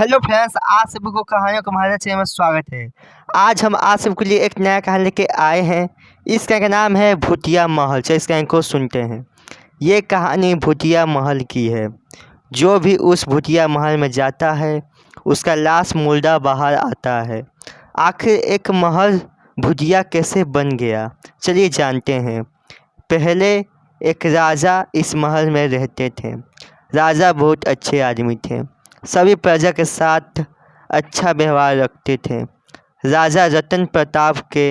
Hello friends, आप सभी को कहानियों का हमारे चैनल में स्वागत है। आज हम आप सबके लिए एक नया कहानी लेके आए हैं। इस कहानी का नाम है भूतिया महल। चलिए इस कहानी को सुनते हैं। ये कहानी भूतिया महल की है। जो भी उस भूतिया महल में जाता है उसका लाश मुर्दा बाहर आता है। आखिर एक महल भूतिया कैसे बन गया, चलिए जानते हैं। पहले एक राजा इस महल में रहते थे। राजा बहुत अच्छे आदमी थे, सभी प्रजा के साथ अच्छा व्यवहार रखते थे। राजा रतन प्रताप के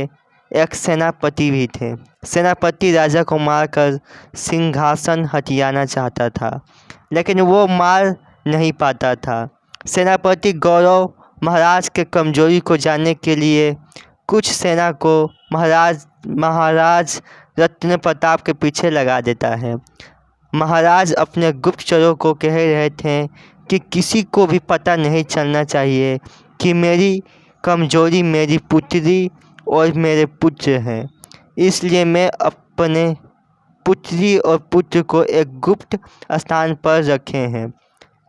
एक सेनापति भी थे। सेनापति राजा को मारकर सिंहासन हथियाना चाहता था, लेकिन वो मार नहीं पाता था। सेनापति गौरव महाराज के कमजोरी को जानने के लिए कुछ सेना को महाराज रत्न प्रताप के पीछे लगा देता है। महाराज अपने गुप्तचरों को कह रहे थे कि किसी को भी पता नहीं चलना चाहिए कि मेरी कमजोरी मेरी पुत्री और मेरे पुत्र हैं। इसलिए मैं अपने पुत्री और पुत्र को एक गुप्त स्थान पर रखे हैं,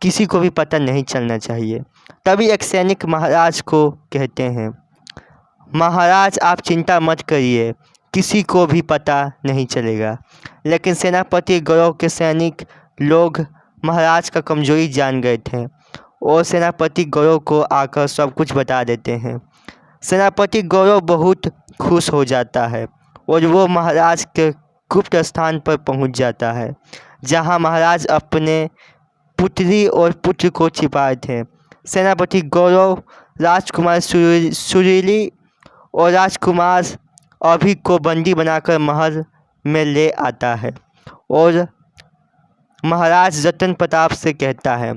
किसी को भी पता नहीं चलना चाहिए। तभी एक सैनिक महाराज को कहते हैं, महाराज आप चिंता मत करिए, किसी को भी पता नहीं चलेगा। लेकिन सेनापति गौरव के सैनिक लोग महाराज का कमजोरी जान गए थे और सेनापति गौरव को आकर सब कुछ बता देते हैं। सेनापति गौरव बहुत खुश हो जाता है और वो महाराज के गुप्त स्थान पर पहुंच जाता है, जहां महाराज अपने पुत्री और पुत्र को छिपाए थे। सेनापति गौरव राजकुमार सुरीली और राजकुमार अभी को बंदी बनाकर महल में ले आता है और महाराज रतन प्रताप से कहता है,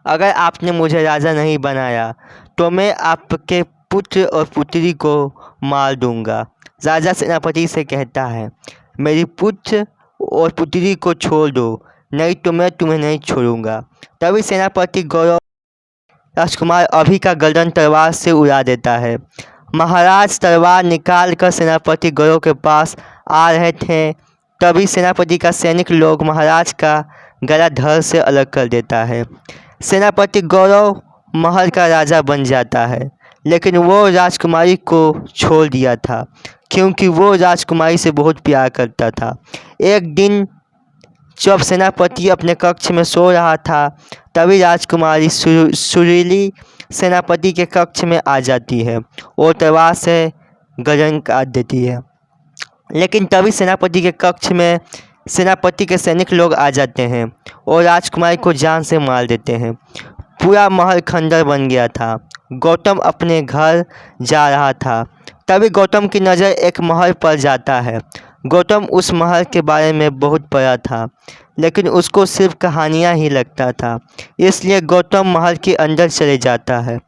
अगर आपने मुझे राजा नहीं बनाया तो मैं आपके पुत्र और पुत्री को मार दूंगा। राजा सेनापति से कहता है, मेरी पुत्र और पुत्री को छोड़ दो, नहीं तो मैं तुम्हें नहीं छोड़ूंगा। तभी सेनापति गौरव राजकुमार अभी का गर्दन तलवार से उड़ा देता है। महाराज तलवार निकाल कर सेनापति गौरव के पास आ रहे थे, तभी सेनापति का सैनिक लोग महाराज का गला धड़ से अलग कर देता है। सेनापति गौरव महल का राजा बन जाता है, लेकिन वो राजकुमारी को छोड़ दिया था क्योंकि वो राजकुमारी से बहुत प्यार करता था। एक दिन जब सेनापति अपने कक्ष में सो रहा था, तभी राजकुमारी सुरीली सेनापति के कक्ष में आ जाती है और तलवार से गर्दन काट देती है। लेकिन तभी सेनापति के कक्ष में सेनापति के सैनिक लोग आ जाते हैं और राजकुमारी को जान से मार देते हैं। पूरा महल खंडर बन गया था। गौतम अपने घर जा रहा था, तभी गौतम की नज़र एक महल पर जाता है। गौतम उस महल के बारे में बहुत पढ़ा था, लेकिन उसको सिर्फ कहानियाँ ही लगता था। इसलिए गौतम महल के अंदर चले जाता है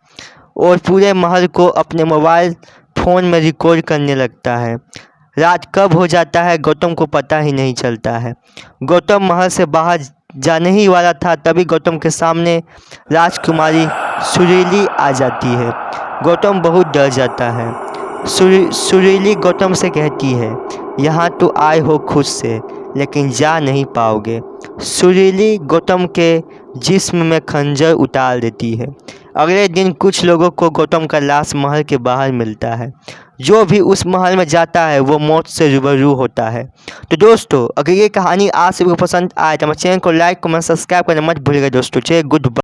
और पूरे महल को अपने मोबाइल फ़ोन में रिकॉर्ड करने लगता है। रात कब हो जाता है गौतम को पता ही नहीं चलता है। गौतम महल से बाहर जाने ही वाला था, तभी गौतम के सामने राजकुमारी सुरीली आ जाती है। गौतम बहुत डर जाता है। सुरीली गौतम से कहती है, यहाँ तो आए हो खुद से, लेकिन जा नहीं पाओगे। सुरीली गौतम के जिस्म में खंजर उतार देती है। अगले दिन कुछ लोगों को गौतम का लाश महल के बाहर मिलता है। जो भी उस महल में जाता है वो मौत से रूबरू होता है। तो दोस्तों, अगर ये कहानी आप सभी को पसंद आए तो हमारे चैनल को लाइक कमेंट सब्सक्राइब करना मत भूलिएगा दोस्तों। चलिए गुड बाय।